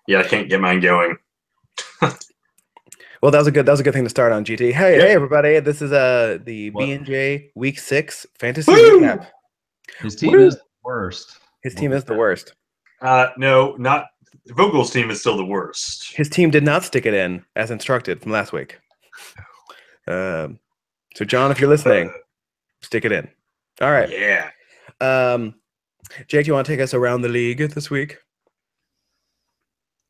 Yeah, I can't get mine going. Well, that was a good thing to start on, GT. Hey Yep. everybody. This is the What? B&J Week 6 fantasy Woo! recap. His team is Woo! the worst. His team is the worst. No, not Vogel's team is still the worst. His team did not stick it in as instructed from last week. So John, if you're listening, stick it in. All right. Yeah. Jake, do you want to take us around the league this week?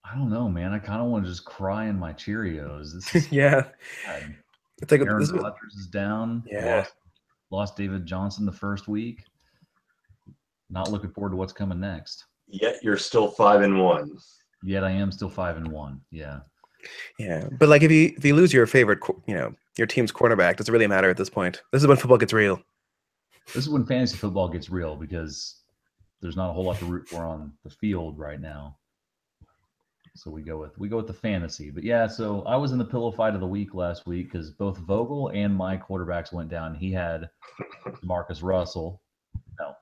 I don't know, man. I kind of want to just cry in my Cheerios. This is Yeah. bad. It's like Aaron this was, Rodgers is down. yeah. Lost David Johnson the first week. Not looking forward to what's coming next. Yet you're still 5-1. Yet I am still 5-1. Yeah. Yeah. But like if you lose your favorite, your team's quarterback, does it really matter at this point? This is when football gets real. This is when fantasy football gets real because there's not a whole lot to root for on the field right now. So we go with the fantasy. But yeah, so I was in the pillow fight of the week last week because both Vogel and my quarterbacks went down. He had Marcus Russell. No.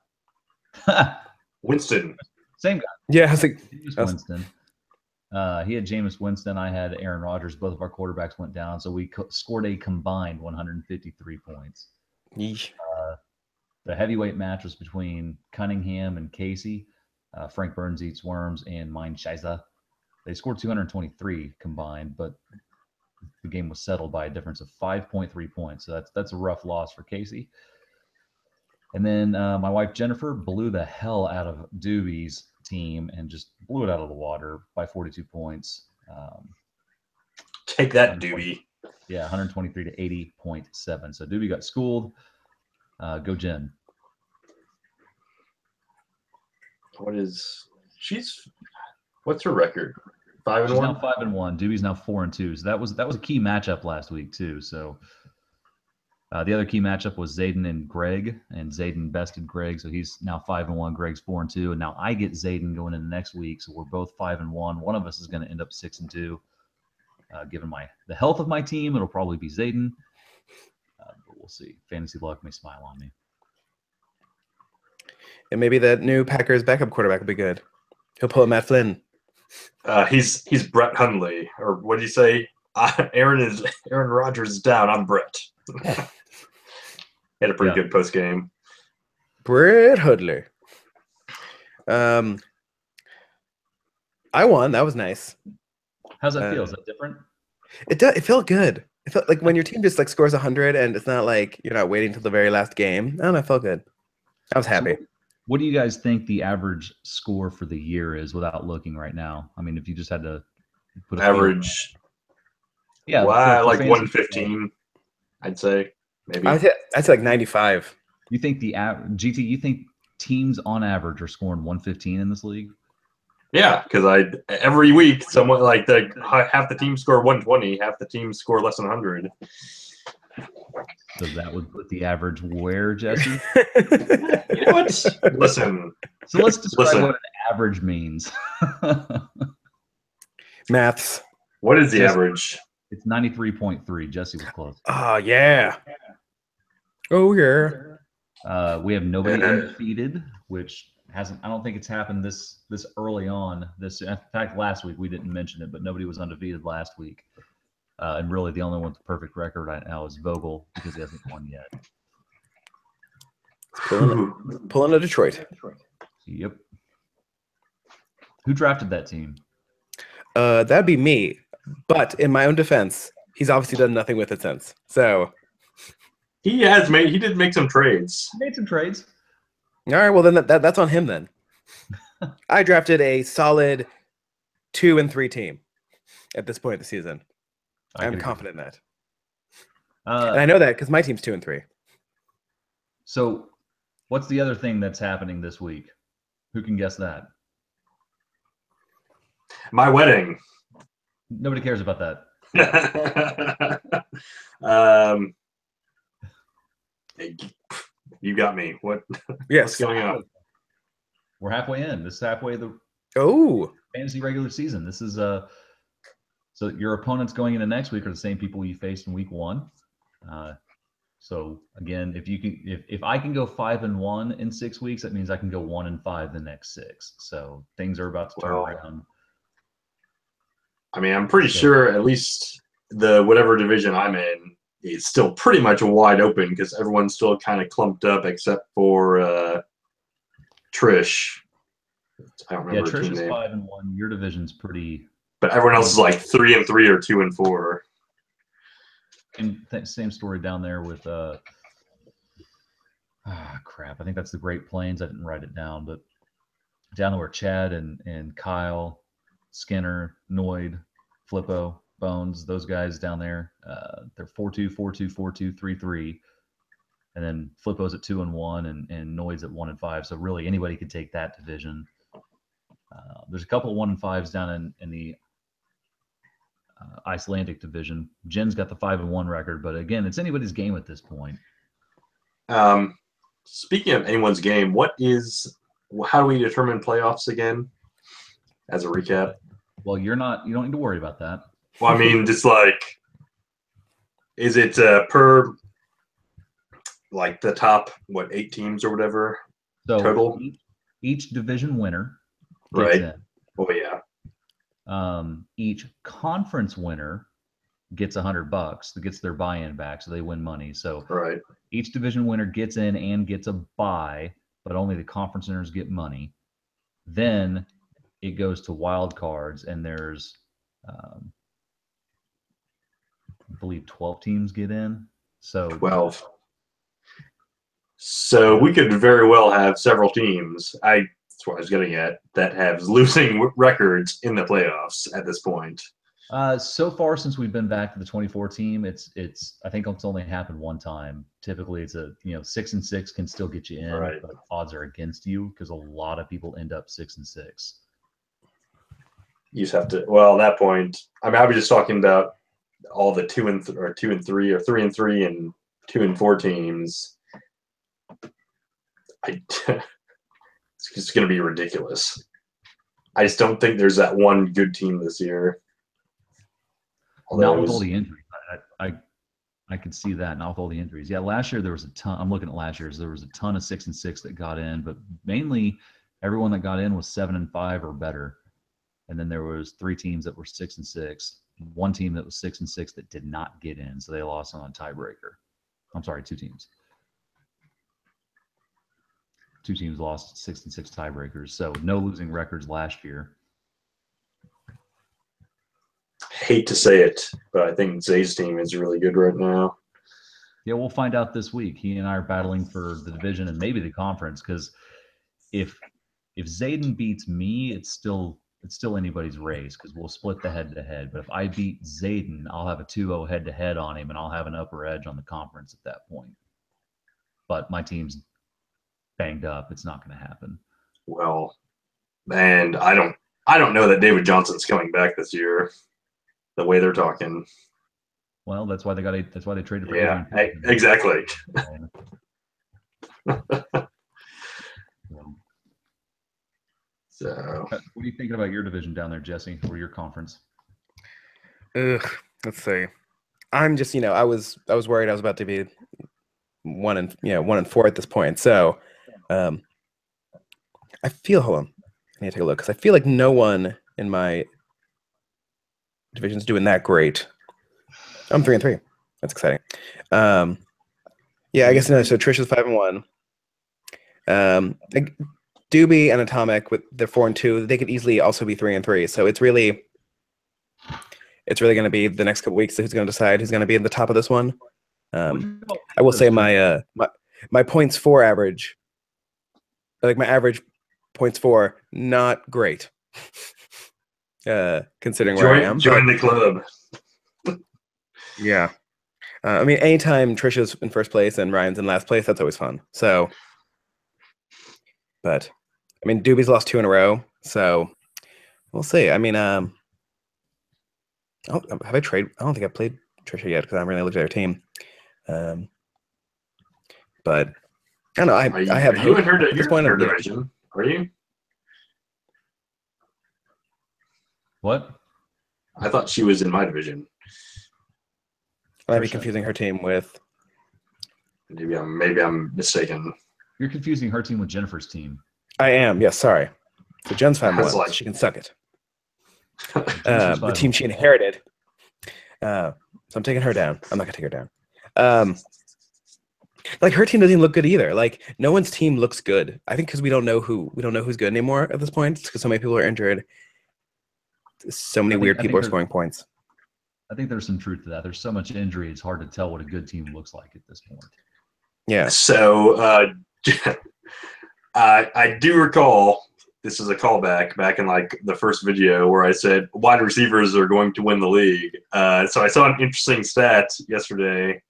Winston. Same guy. Yeah, I was like, Winston. He had Jameis Winston. I had Aaron Rodgers. Both of our quarterbacks went down. So we scored a combined 153 points. The heavyweight match was between Cunningham and Casey. Frank Burns eats worms and Mine Shiza. They scored 223 combined, but the game was settled by a difference of 5.3 points. So that's a rough loss for Casey. And then my wife Jennifer blew the hell out of Doobie's team and just blew it out of the water by 42 points. Take that, Doobie. Yeah, 123 to 80.7. So Doobie got schooled. Go Jen. What's her record? 5-1. She's now 5-1. Doobie's now 4-2. So that was a key matchup last week too. So the other key matchup was Zayden and Greg, and Zayden bested Greg, so he's now 5-1. Greg's 4-2, and now I get Zayden going into next week, so we're both 5-1. One of us is going to end up 6-2. Given the health of my team, it'll probably be Zayden, but we'll see. Fantasy luck may smile on me. And maybe that new Packers backup quarterback will be good. He'll pull a Matt Flynn. He's Brett Hundley, or what did you say? Aaron Rodgers is down. I'm Brett. Had a pretty good post game. Brett Hundley. I won. That was nice. How's that feel? Is that different? It felt good. It felt like when your team just like scores 100 and it's not like you're not waiting till the very last game. I don't know. It felt good. I was happy. So what do you guys think the average score for the year is without looking right now? I mean, if you just had to put average, like 115, I'd say maybe. I'd say like 95. You think GT? You think teams on average are scoring 115 in this league? Yeah, because every week someone like half the team score 120, half the team score less than 100. So that would put the average where, Jesse? You know what? Listen. So let's describe what an average means. Maths. What is the average? It's 93.3. Jesse was close. Oh, yeah. Oh, yeah. We have nobody undefeated, which hasn't. I don't think it's happened this early on. In fact, last week we didn't mention it, but nobody was undefeated last week. And really, the only one with a perfect record right now is Vogel because he hasn't won yet. Pulling to Detroit. Yep. Who drafted that team? That'd be me. But in my own defense, he's obviously done nothing with it since. So he did make some trades. He made some trades. All right. Well, then that's on him then. I drafted a solid 2-3 team at this point of the season. I'm confident in that. And I know that because my team's 2-3. So what's the other thing that's happening this week? Who can guess that? My wedding. Nobody cares about that. You got me. What's going on? We're halfway in. This is halfway the fantasy regular season. This is so your opponents going into next week are the same people you faced in week 1. So again, if I can go 5-1 in 6 weeks, that means I can go 1-5 the next 6. So things are about to turn around. I mean, I'm pretty So- sure at least the whatever division I'm in, it's still pretty much wide open because everyone's still kind of clumped up except for Trish. I don't Yeah, remember her Trish team is name. 5-1. Your division's pretty. But everyone else is like 3-3 or 2-4. And same story down there with crap. I think that's the Great Plains. I didn't write it down, but down there where Chad and Kyle, Skinner, Noid, Flippo, Bones, those guys down there, they're 4-2, 4-2, 4-2, 3-3. And then Flippo's at 2-1 and Noid's at 1-5. So really anybody could take that division. There's a couple of 1-5s down in the Icelandic division. Jen's got the 5-1 record, but again, it's anybody's game at this point. Speaking of anyone's game, how do we determine playoffs again? As a recap. Well, you don't need to worry about that. Well, I mean, just like, is it per like the top 8 teams or whatever? So Total? Each division winner gets Right. in. Oh yeah. Each conference winner gets $100. That gets their buy-in back, so they win money. So Right. each division winner gets in and gets a buy, but only the conference winners get money. Then it goes to wild cards, and there's, I believe, 12 teams get in. So 12. So we could very well have several teams. That's what I was getting at, that have losing records in the playoffs at this point. So far since we've been back to the 24 team, it's I think it's only happened one time. Typically, it's 6-6 can still get you in, Right. but odds are against you because a lot of people end up 6-6. You just have to. Well, at that point, I mean, I was just talking about all the 2-3 or 3-3 and 2-4 teams. It's just going to be ridiculous. I just don't think there's that one good team this year. Not with all the injuries. I could see that. Not with all the injuries. Yeah, last year there was a ton. I'm looking at last year's. There was a ton of 6-6 that got in, but mainly everyone that got in was 7-5 or better. And then there was 3 teams that were 6-6. One team that was 6-6 that did not get in, so they lost on a tiebreaker. I'm sorry, 2 teams. 2 teams lost 6-6 tiebreakers. So no losing records last year. Hate to say it, but I think Zay's team is really good right now. Yeah, we'll find out this week. He and I are battling for the division and maybe the conference, because if Zayden beats me, it's still anybody's race because we'll split the head-to-head. But if I beat Zayden, I'll have a 2-0 head-to-head on him, and I'll have an upper edge on the conference at that point. But my team's banged up. It's not going to happen. Well, and I don't know that David Johnson's coming back this year. The way they're talking. Well, that's why they traded for Yeah, Adrian Peterson. exactly. So, What are you thinking about your division down there, Jesse, or your conference? Let's see. I'm just, I was worried I was about to be 1-4 at this point. So, I feel. Hold on, I need to take a look because I feel like no one in my division's doing that great. I'm 3-3. That's exciting. Yeah, I guess no. So Trisha's 5-1. Doobie and Atomic with their 4-2, they could easily also be 3-3. So it's really going to be the next couple weeks who's going to decide who's going to be at the top of this one. I will say my points for average, like my average points for, not great. Considering where I am. Join the club. Yeah. I mean, anytime Trisha's in first place and Ryan's in last place, that's always fun. So, but I mean, Doobie's lost 2 in a row, so we'll see. I mean, have I traded? I don't think I've played Trisha yet because I haven't really looked at her team. But I don't know. I have you in her disappointed. division? Are you? What? I thought she was in my division. I might be confusing her team with. Maybe I'm mistaken. You're confusing her team with Jennifer's team. I am. Yes, sorry. So Jen's 5-1. Like- She can suck it. The team she inherited. So I'm taking her down. I'm not gonna take her down. Like her team doesn't even look good either. Like no one's team looks good. I think because we don't know who's good anymore at this point. Because so many people are injured. So many weird people are scoring points. I think there's some truth to that. There's so much injury; it's hard to tell what a good team looks like at this point. Yeah. So I do recall. This is a callback back in like the first video where I said wide receivers are going to win the league. So I saw an interesting stat yesterday.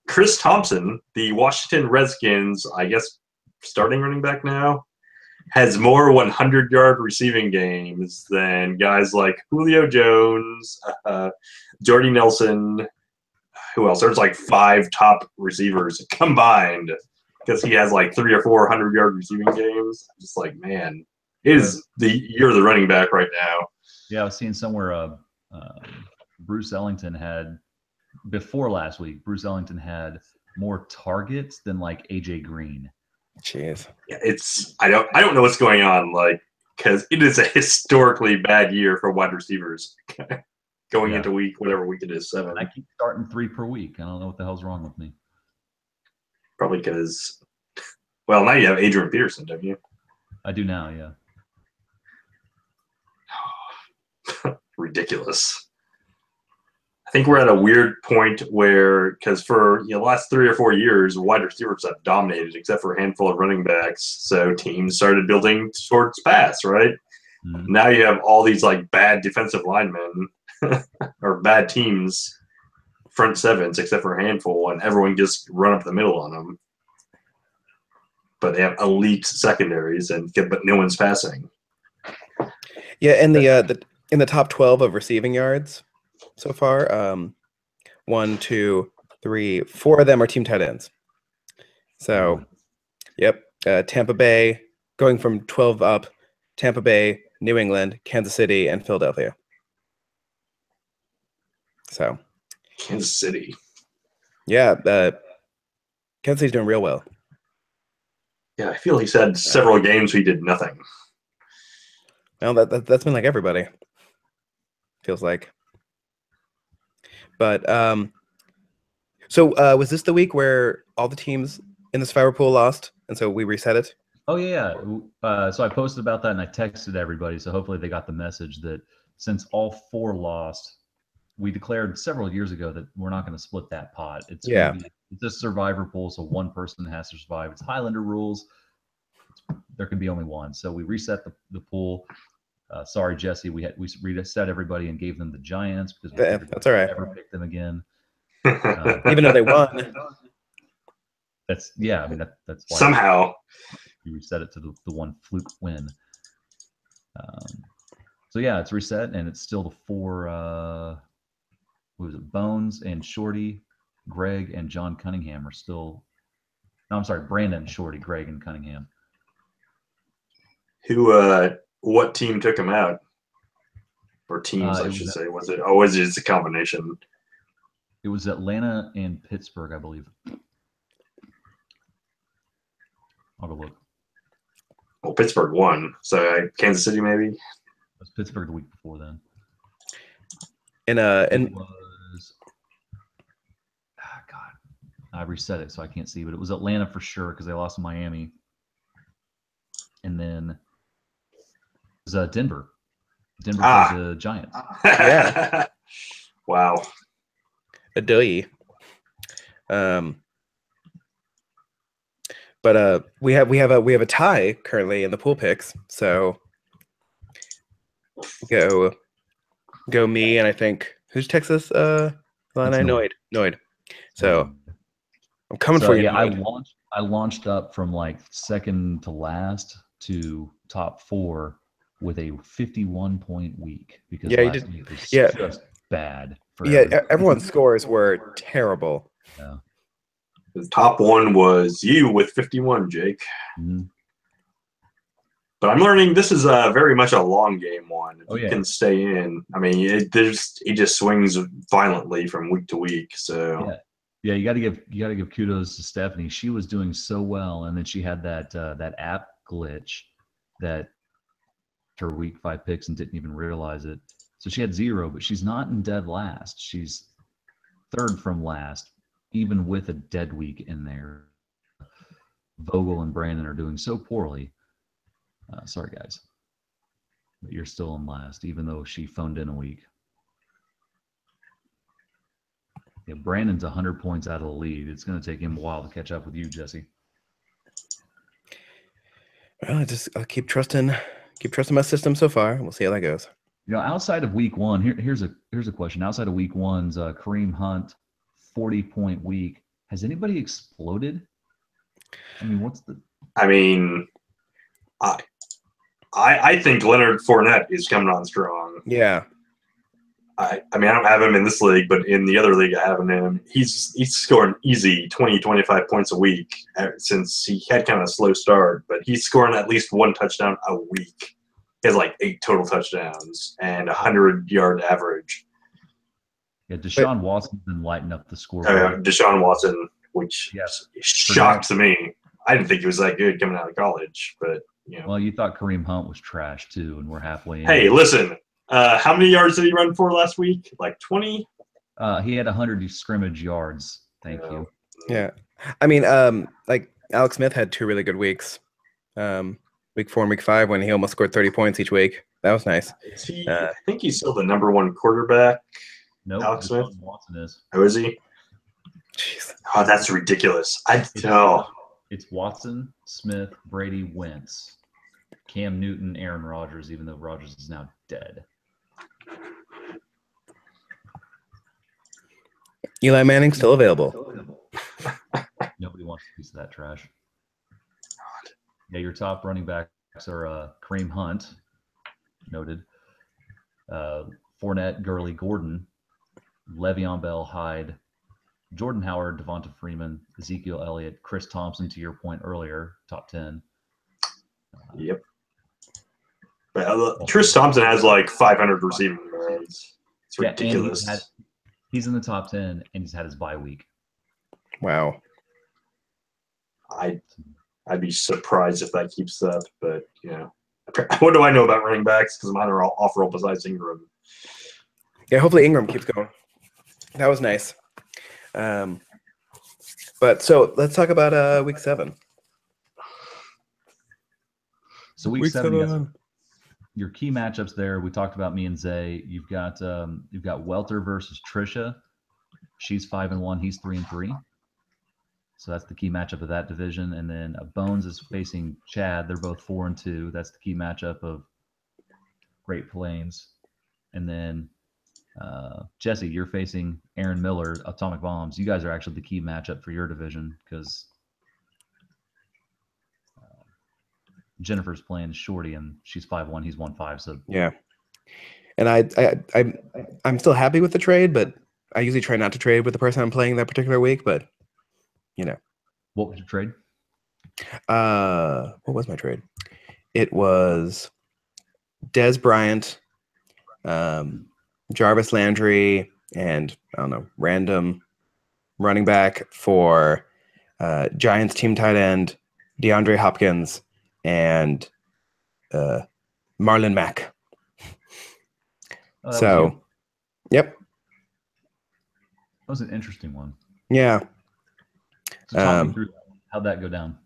Chris Thompson, the Washington Redskins, I guess starting running back now, has more 100-yard receiving games than guys like Julio Jones, Jordy Nelson. Who else? There's like 5 top receivers combined because he has like 300 or 400-yard receiving games. I'm just like, man, it is the year of the running back right now. Yeah, I was seeing somewhere Bruce Ellington had. Before last week, Bruce Ellington had more targets than like AJ Green. Jeez. Yeah, I don't know what's going on, like, because it is a historically bad year for wide receivers. Going into whatever week it is, 7. I keep starting 3 per week. I don't know what the hell's wrong with me. Probably because, well, now you have Adrian Peterson, don't you? I do now, yeah. Ridiculous. I think we're at a weird point where, because for the last 3 or 4 years, wide receivers have dominated, except for a handful of running backs. So teams started building towards pass, right? Mm-hmm. Now you have all these like bad defensive linemen or bad teams, front sevens, except for a handful, and everyone just run up the middle on them. But they have elite secondaries, but no one's passing. Yeah, and in the top 12 of receiving yards so far, 1, 2, 3, 4 of them are team tight ends. So, yep, Tampa Bay going from 12 up, Tampa Bay, New England, Kansas City, and Philadelphia. So, Kansas City. Yeah, Kansas City's doing real well. Yeah, I feel he's had several games where he did nothing. Well, that's been like everybody. Feels like. But so was this the week where all the teams in the Survivor pool lost, and so we reset it? Oh yeah. So I posted about that and I texted everybody. So hopefully they got the message that since all 4 lost, we declared several years ago that we're not going to split that pot. It's a Survivor pool, so one person has to survive. It's Highlander rules. There can be only one. So we reset the pool. Sorry, Jesse. We reset everybody and gave them the Giants because that's all right. Never picked them again, even though they won. That's I mean that's why somehow we reset it to the one fluke win. So yeah, it's reset and it's still the 4. What was it? Bones and Shorty, Greg and John Cunningham are still. No, I'm sorry, Brandon, Shorty, Greg, and Cunningham. What team took him out? Or teams, I should say. Was it? Oh, was it just a combination? It was Atlanta and Pittsburgh, I believe. I'll go look. Well, Pittsburgh won. So Kansas City, maybe? It was Pittsburgh the week before then. And God, I reset it so I can't see, but it was Atlanta for sure because they lost to Miami. And then it was Denver. Denver played the Giants. Yeah. Wow. Adoy. But we have a tie currently in the pool picks. So go me, and I think who's Texas? Noid. So I'm coming for you. Yeah, I launched up from like second to last to top 4 with a 51-point week because last week was just bad. Everyone's scores were terrible. Yeah. The top 1 was you with 51, Jake. Mm-hmm. But I'm learning this is very much a long game one. If you yeah. can stay in, I mean, it just swings violently from week to week. So yeah, you got to give kudos to Stephanie. She was doing so well, and then she had that app glitch that her week 5 picks and didn't even realize it. So she had 0, but she's not in dead last. She's 3rd from last, even with a dead week in there. Vogel and Brandon are doing so poorly. Sorry, guys. But you're still in last, even though she phoned in a week. Yeah, Brandon's 100 points out of the lead. It's going to take him a while to catch up with you, Jesse. Well, I'll keep trusting my system so far. We'll see how that goes. Outside of week 1, here's a question. Outside of week 1's Kareem Hunt 40-point week, has anybody exploded? I mean, I think Leonard Fournette is coming on strong. Yeah. I mean, I don't have him in this league, but in the other league I have him. He's scoring easy 20, 25 points a week since he had kind of a slow start, but he's scoring at least 1 touchdown a week. He has like 8 total touchdowns and 100-yard average. Yeah, Deshaun Watson's been lighting up the score. Deshaun Watson, which shocks me. I didn't think he was that good coming out of college, but Well, you thought Kareem Hunt was trash too, and we're halfway in. Hey, listen. How many yards did he run for last week? Like 20? He had 100 scrimmage yards. Thank you. Yeah. I mean, like Alex Smith had 2 really good weeks. Week 4 and week 5 when he almost scored 30 points each week. That was nice. I think he's still the number 1 quarterback. No, Alex Smith. Watson is. Oh, is he? Jeez. Oh, that's ridiculous. It's Watson, Smith, Brady, Wentz, Cam Newton, Aaron Rodgers, even though Rodgers is now dead. Eli Manning still available. Nobody wants a piece of that trash. Yeah, your top running backs are Kareem Hunt, noted, Fournette, Gurley, Gordon, Le'Veon Bell, Hyde, Jordan Howard, Devonta Freeman, Ezekiel Elliott, Chris Thompson, to your point earlier, top 10. Yep. But Chris Thompson has like 500 receiving yards. It's ridiculous. He's in the top 10, and he's had his bye week. Wow. I'd be surprised if that keeps up, but what do I know about running backs? Because mine are all off roll besides Ingram. Yeah, hopefully Ingram keeps going. That was nice. But so let's talk about week 7. So week 7, your key matchups there. We talked about me and Zay. You've got Welter versus Trisha. She's 5-1. He's 3-3. So that's the key matchup of that division. And then Bones is facing Chad. They're both 4-2. That's the key matchup of Great Plains. And then Jesse, you're facing Aaron Miller, Atomic Bombs. You guys are actually the key matchup for your division because Jennifer's playing Shorty, and she's 5-1. He's 1-5. So yeah. And I'm still happy with the trade, but I usually try not to trade with the person I'm playing that particular week. But what was your trade? What was my trade? It was Dez Bryant, Jarvis Landry, and I don't know, random running back for Giants team tight end DeAndre Hopkins and Marlon Mack. So, yep. That was an interesting one. Yeah. So talk me through that. How'd that go down?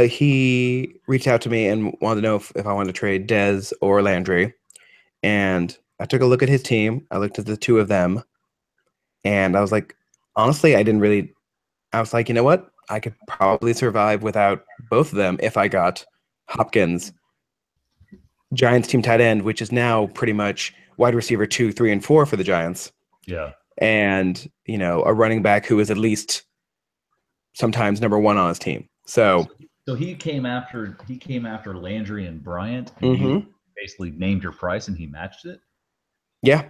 He reached out to me and wanted to know if I wanted to trade Dez or Landry. And I took a look at his team. I looked at the 2 of them. And I was like, honestly, I was like, you know what? I could probably survive without both of them if I got Hopkins, Giants team tight end, which is now pretty much wide receiver 2, 3, and 4 for the Giants. Yeah. And, a running back who is at least sometimes number 1 on his team. So he came after Landry and Bryant, and you basically named your price, and he matched it. Yeah.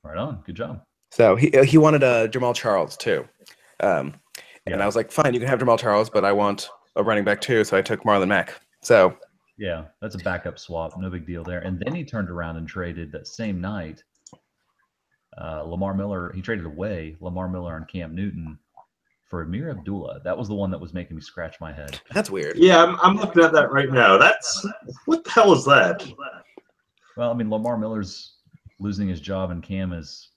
Right on. Good job. So he wanted Jamal Charles too, and I was like, fine, you can have Jamal Charles, but I want a running back too. So I took Marlon Mack. So yeah, that's a backup swap. No big deal there. And then he turned around and traded that same night. Lamar Miller. He traded away Lamar Miller and Cam Newton for Amir Abdullah. That was the one that was making me scratch my head. That's weird. Yeah, I'm looking at that right now. That's what the hell is that? Well, I mean, Lamar Miller's losing his job, and Cam is,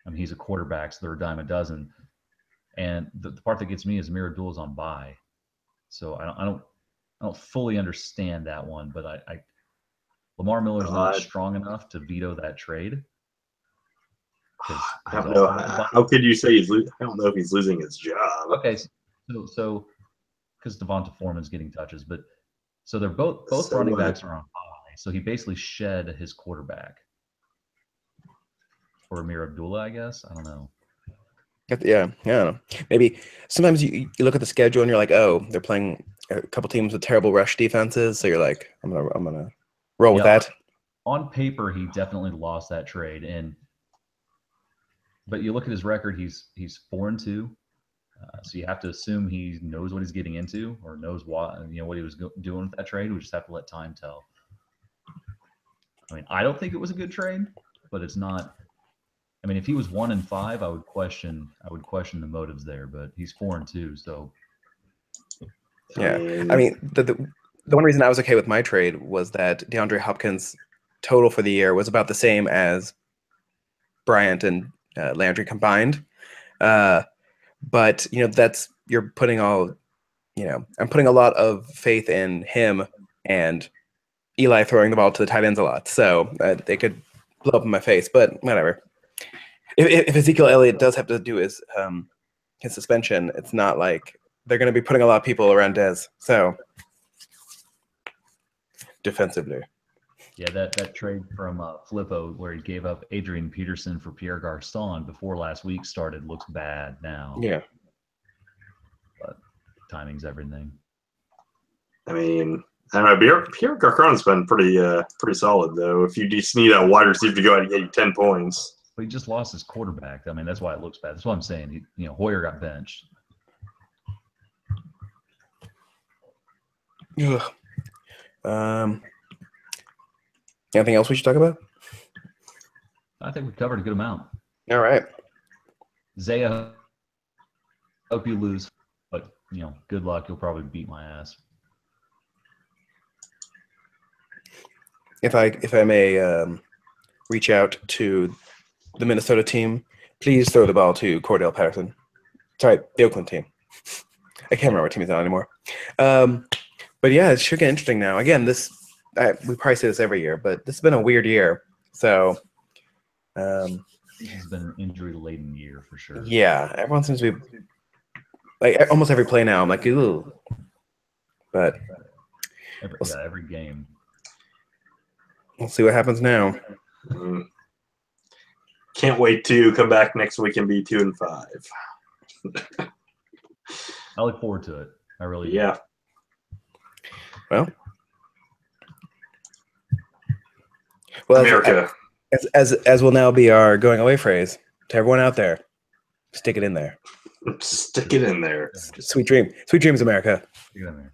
I mean, he's a quarterback, so they're a dime a dozen. And the part that gets me is Amir Abdullah's on bye, so I don't fully understand that one. But I Lamar Miller's not strong enough to veto that trade. I don't know. How could you say I don't know if he's losing his job. Okay, so because Devonta Foreman's getting touches, but so they're both running backs are on bye. So he basically shed his quarterback for Amir Abdullah, I guess. I don't know. Yeah, I don't know. Maybe sometimes you look at the schedule and you're like, oh, they're playing a couple teams with terrible rush defenses, so you're like, I'm gonna roll with that. On paper, he definitely lost that trade, but you look at his record; he's 4-2. So you have to assume he knows what he's getting into, or knows what he was doing with that trade. We just have to let time tell. I mean, I don't think it was a good trade, but it's not. I mean, if he was 1-5, I would question the motives there. But he's 4-2, so yeah. I mean, the one reason I was okay with my trade was that DeAndre Hopkins' total for the year was about the same as Bryant and Landry combined. But you're putting all, I'm putting a lot of faith in him and Eli throwing the ball to the tight ends a lot, so they could blow up in my face. But whatever. If Ezekiel Elliott does have to do his suspension, it's not like they're going to be putting a lot of people around Dez. So defensively. Yeah, that trade from Flippo where he gave up Adrian Peterson for Pierre Garçon before last week started looks bad now. Yeah. But timing's everything. I mean, I don't know. Pierre Garçon's been pretty solid, though. If you just need a wide receiver to go out and get you 10 points. But he just lost his quarterback. I mean, that's why it looks bad. That's what I'm saying. Hoyer got benched. Ugh. Anything else we should talk about? I think we covered a good amount. All right. Zaya, hope you lose, but good luck. You'll probably beat my ass. If I may reach out to the Minnesota team, please throw the ball to Cordell Patterson. Sorry, the Oakland team. I can't remember what team he's on anymore. But yeah, it should get interesting now. Again, we probably say this every year, but this has been a weird year. So this has been an injury-laden year for sure. Yeah, everyone seems to be like almost every play now. I'm like, ooh. But every game. We'll see what happens now. Can't wait to come back next week and be 2-5. I look forward to it. I really do. Yeah. Well, America. As will now be our going away phrase to everyone out there. Stick it in there. Stick it in there. Sweet dreams, America. Stick it in there.